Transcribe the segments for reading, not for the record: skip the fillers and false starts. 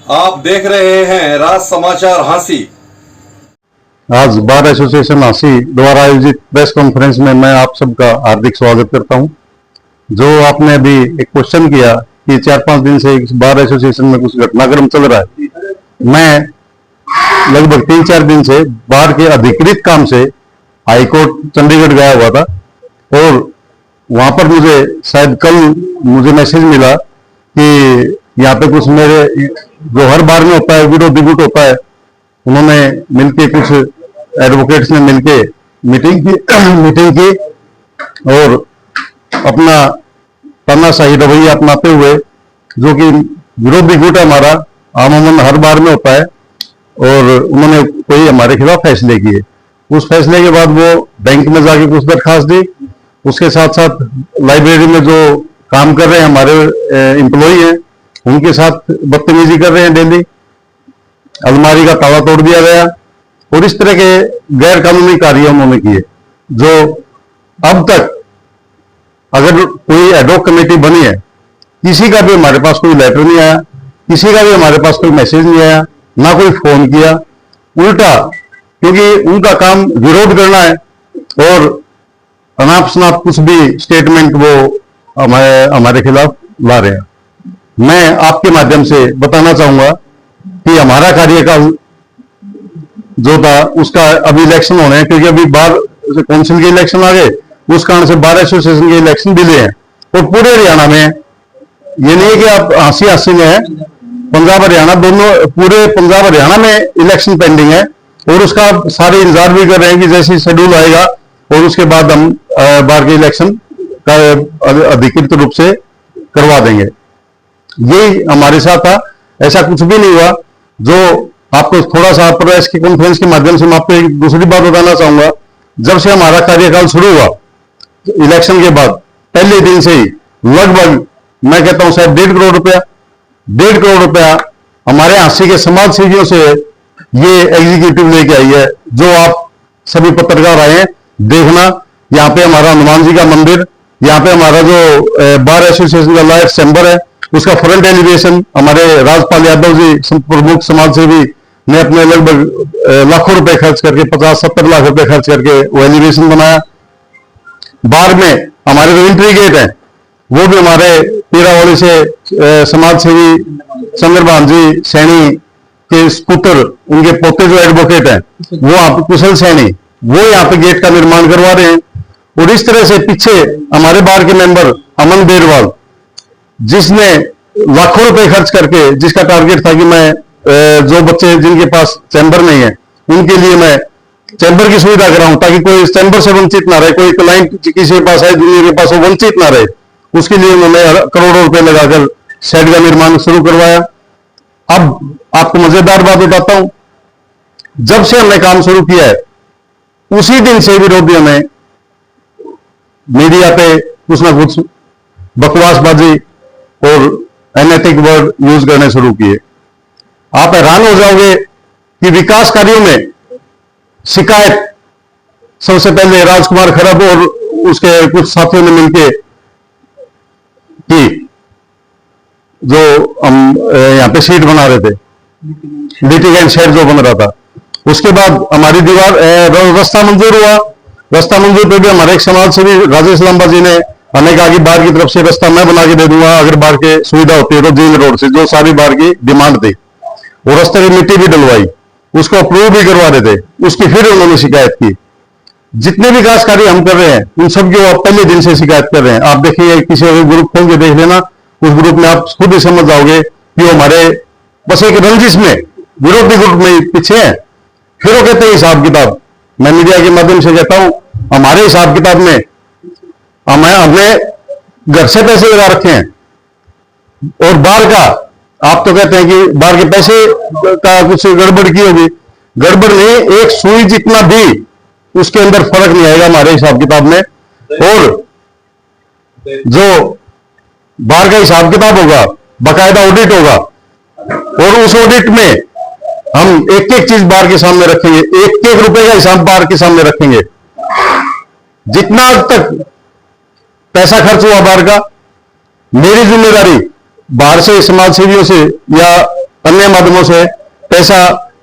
आप देख रहे हैं राज समाचार हांसी। आज बार एसोसिएशन हांसी द्वारा आयोजित प्रेस कॉन्फ्रेंस में मैं आप सबका हार्दिक स्वागत करता हूं। जो आपने अभी एक क्वेश्चन किया कि 4-5 दिन से बार एसोसिएशन में कुछ घटनाक्रम चल रहा है, मैं लगभग 3-4 दिन से बार के अधिकृत काम से हाईकोर्ट चंडीगढ़ गया हुआ था और वहां पर मुझे शायद कल मुझे मैसेज मिला कि यहाँ पे कुछ मेरे जो हर बार में होता है विरोधी गुट होता है, उन्होंने मिलके कुछ एडवोकेट्स ने मिलके मीटिंग की और अपना तानाशाही रवैया अपनाते हुए, जो कि विरोधी गुट हमारा आमूमन हर बार में होता है, और उन्होंने कोई हमारे खिलाफ फैसले किए। उस फैसले के बाद वो बैंक में जाके कुछ दरखास्त दी, उसके साथ साथ लाइब्रेरी में जो काम कर रहे हैं हमारे एम्प्लॉई हैं उनके साथ बदतमीजी कर रहे हैं डेली, अलमारी का ताला तोड़ दिया गया और इस तरह के गैर कानूनी कार्य उन्होंने किए। जो अब तक अगर कोई एडहॉक कमेटी बनी है, किसी का भी हमारे पास कोई लेटर नहीं आया, किसी का भी हमारे पास कोई मैसेज नहीं आया, ना कोई फोन किया। उल्टा, क्योंकि उनका काम विरोध करना है और अनाप शनाप कुछ भी स्टेटमेंट वो हमारे खिलाफ ला रहे हैं। मैं आपके माध्यम से बताना चाहूंगा कि हमारा कार्यकाल जो था उसका अभी इलेक्शन होने हैं, क्योंकि अभी बार काउंसिल के इलेक्शन आ गए, उस कारण से बार एसोसिएशन के इलेक्शन डिले हैं। और पूरे हरियाणा में, ये नहीं है कि आप हांसी में है, पंजाब हरियाणा दोनों, पूरे पंजाब हरियाणा में इलेक्शन पेंडिंग है और उसका सारे इंतजार भी कर रहे हैं कि जैसे शेड्यूल आएगा और उसके बाद हम बार के इलेक्शन का अधिकृत रूप से करवा देंगे। यही हमारे साथ था, ऐसा कुछ भी नहीं हुआ। जो आपको थोड़ा सा प्रेस की कॉन्फ्रेंस के माध्यम से मैं आपको एक दूसरी बात बताना चाहूंगा, जब से हमारा कार्यकाल शुरू हुआ इलेक्शन के बाद पहले दिन से ही लगभग मैं कहता हूं शायद 1.5 करोड़ रुपया हमारे हांसी के समाज सेवियों से ये एग्जीक्यूटिव लेके आई है। जो आप सभी पत्रकार आए हैं देखना, यहाँ पे हमारा हनुमान जी का मंदिर, यहाँ पे हमारा जो बार एसोसिएशन का लॉयर चैम्बर है, उसका फ्रंट एलिवेशन हमारे राजपाल यादव जी प्रमुख समाज सेवी ने अपने लगभग लाखों रुपए खर्च करके 50-70 लाख रुपए खर्च करके वो एलिवेशन बनाया। बार में हमारे जो एंट्री गेट है वो भी हमारे पीरावाड़ी से समाज सेवी चंद्रभान जी सैनी के पुत्र, उनके पोते जो एडवोकेट हैं वो आप कुशल सैनी, वो यहाँ पे गेट का निर्माण करवा रहे हैं। और इस तरह से पीछे हमारे बार के मेंबर अमन बेरवाल, जिसने लाखों रुपए खर्च करके, जिसका टारगेट था कि मैं जो बच्चे जिनके पास चैम्बर नहीं है उनके लिए मैं चैम्बर की सुविधा कराऊं, ताकि कोई चैम्बर से वंचित ना रहे, कोई क्लाइंट किसी के पास है दुनिया के पास वो वंचित ना रहे, उसके लिए उन्होंने करोड़ों रुपए लगाकर शेड का निर्माण शुरू करवाया। अब आपको मजेदार बात बताता हूं, जब से हमने काम शुरू किया है उसी दिन से विरोधियों ने मीडिया पे कुछ ना कुछ बकवासबाजी और अनैतिक वर्ड यूज करने शुरू किए। आप हैरान हो जाओगे कि विकास कार्यों में शिकायत सबसे पहले राजकुमार खरब और उसके कुछ साथियों ने मिलकर की, जो हम यहां पे सीट बना रहे थे, लिटिगेंट शेड जो बन रहा था। उसके बाद हमारी दीवार रास्ता मंजूर हुआ, रास्ता मंजूर पे भी हमारे एक समाज सेवी राजेश लांबा जी ने हमें कहा कि बार की तरफ से रास्ता मैं बना के दे दूंगा अगर बार के सुविधा होती है तो, जींद रोड से, जो सारी बार की डिमांड थी। वो रास्ते की मिट्टी भी डलवाई, उसको अप्रूव भी करवा रहे थे, उसकी फिर उन्होंने शिकायत की। जितने विकास कार्य हम कर रहे हैं उन सबकी वो पहले दिन से शिकायत कर रहे हैं। आप देखिए, किसी अगर ग्रुप खोल के देख लेना, उस ग्रुप में आप खुद ही समझ जाओगे कि वो हमारे बस एक रंजिश में, विरोधी ग्रुप में पीछे है। फिर वो कहते हैं हिसाब किताब, मैं मीडिया के माध्यम से कहता हूं, हमारे हिसाब किताब में हमने घर से पैसे लगा रखे हैं और बार का, आप तो कहते हैं कि बार के पैसे का कुछ गड़बड़ की होगी, गड़बड़ नहीं, एक सुई जितना भी उसके अंदर फर्क नहीं आएगा हमारे हिसाब किताब में। और जो बार का हिसाब किताब होगा, बाकायदा ऑडिट होगा और उस ऑडिट में हम एक एक चीज बार के सामने रखेंगे, एक एक रुपए का हिसाब बार के सामने रखेंगे। जितना अब तक पैसा खर्च हुआ बार का, मेरी जिम्मेदारी बाहर से समाज सेवियों से या अन्य माध्यमों से पैसा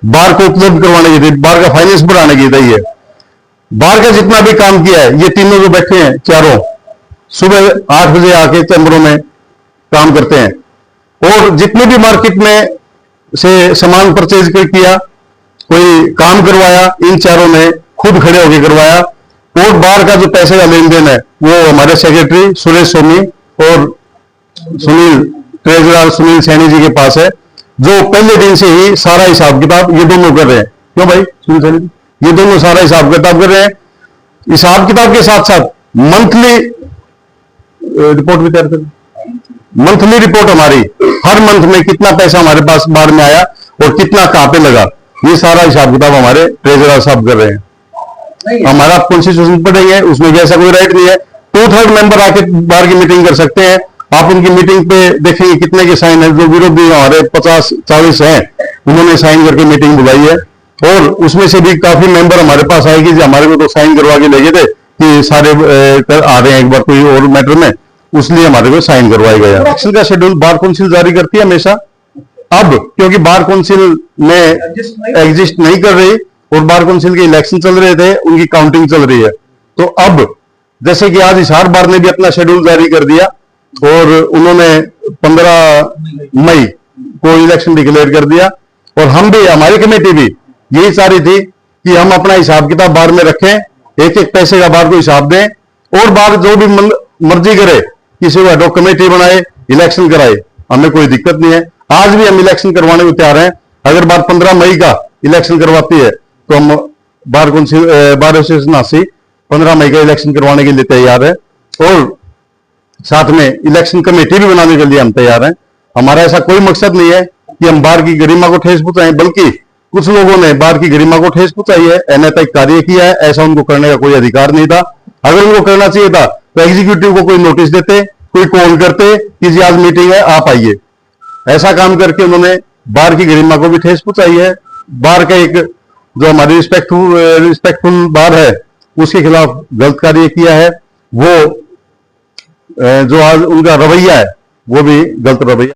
बार को उपलब्ध करवाने की थी, बार का फाइनेंस बढ़ाने की थी। है बार का जितना भी काम किया है, ये तीनों जो बैठे हैं चारों सुबह 8 बजे आके चैम्बरों में काम करते हैं, और जितने भी मार्केट में से सामान परचेज किया, कोई काम करवाया, इन चारों ने खुद खड़े होकर करवाया। और बार का जो पैसे का लेन देन है वो हमारे सेक्रेटरी सुरेश सोनी और सुनील ट्रेजरर सुनील सैनी जी के पास है, जो पहले दिन से ही सारा हिसाब किताब ये दोनों कर रहे हैं। क्यों भाई सुनील सैनी जी? ये दोनों सारा हिसाब किताब कर रहे हैं। हिसाब किताब के साथ साथ मंथली रिपोर्ट भी तैयार कर, मंथली रिपोर्ट हमारी हर मंथ में कितना पैसा हमारे पास बार में आया और कितना कहां पे लगा, ये सारा हिसाब किताब हमारे ट्रेजरर साहब कर रहे हैं। हमारा कॉन्स्टिट्यूशन पढ़ेंगे, उसमें जैसा कोई राइट नहीं है। 2/3 मेंबर आके बार की मीटिंग कर सकते हैं। आप उनकी मीटिंग पे देखेंगे कितने के साइन है। जो विरोधी हमारे 50-40 हैं, उन्होंने साइन करके मीटिंग बुलाई है, और उसमें से भी काफी मेंबर हमारे पास आएगी जो हमारे को तो साइन करवा के ले गए थे कि सारे आ रहे हैं एक बार कोई और मैटर में, उसलिए हमारे को साइन करवाया गया। इलेक्शन का शेड्यूल बार काउंसिल जारी करती है हमेशा। अब क्योंकि बार काउंसिल में एग्जिस्ट नहीं कर रही और बार काउंसिल के इलेक्शन चल रहे थे, उनकी काउंटिंग चल रही है, तो अब जैसे कि आज हिसार बार ने भी अपना शेड्यूल जारी कर दिया और उन्होंने 15 मई को इलेक्शन डिक्लेयर कर दिया। और हम भी, हमारी कमेटी भी यही चाह रही थी कि हम अपना हिसाब किताब बार में रखें, एक एक पैसे का बार को हिसाब दें, और बार जो भी मर्जी करे, किसी को एडॉक कमेटी बनाए, इलेक्शन कराए, हमें कोई दिक्कत नहीं है। आज भी हम इलेक्शन करवाने को तैयार हैं। अगर बार 15 मई का इलेक्शन करवाती है तो हम bar council bar association Hansi 15 मई का इलेक्शन करवाने के लिए तैयार है, और साथ में इलेक्शन कमेटी भी बनाने के लिए हम तैयार हैं। हमारा ऐसा कोई मकसद नहीं है कि हम बार की गरिमा को ठेस पहुंचाएं, बल्कि कुछ लोगों ने बार की गरिमा को ठेस पहुंचाई है, अनैतिक कार्य किया है। ऐसा उनको करने का कोई अधिकार नहीं था। अगर उनको करना चाहिए था तो एग्जीक्यूटिव को कोई नोटिस देते, कोई कॉल करते कि जी आज मीटिंग है, आप आइए। ऐसा काम करके उन्होंने बार की गरिमा को भी ठेस पहुंचाई है। बार का एक जो हमारी रिस्पेक्टफुल बार है, उसके खिलाफ गलत कार्य किया है। वो जो आज उनका रवैया है वो भी गलत रवैया।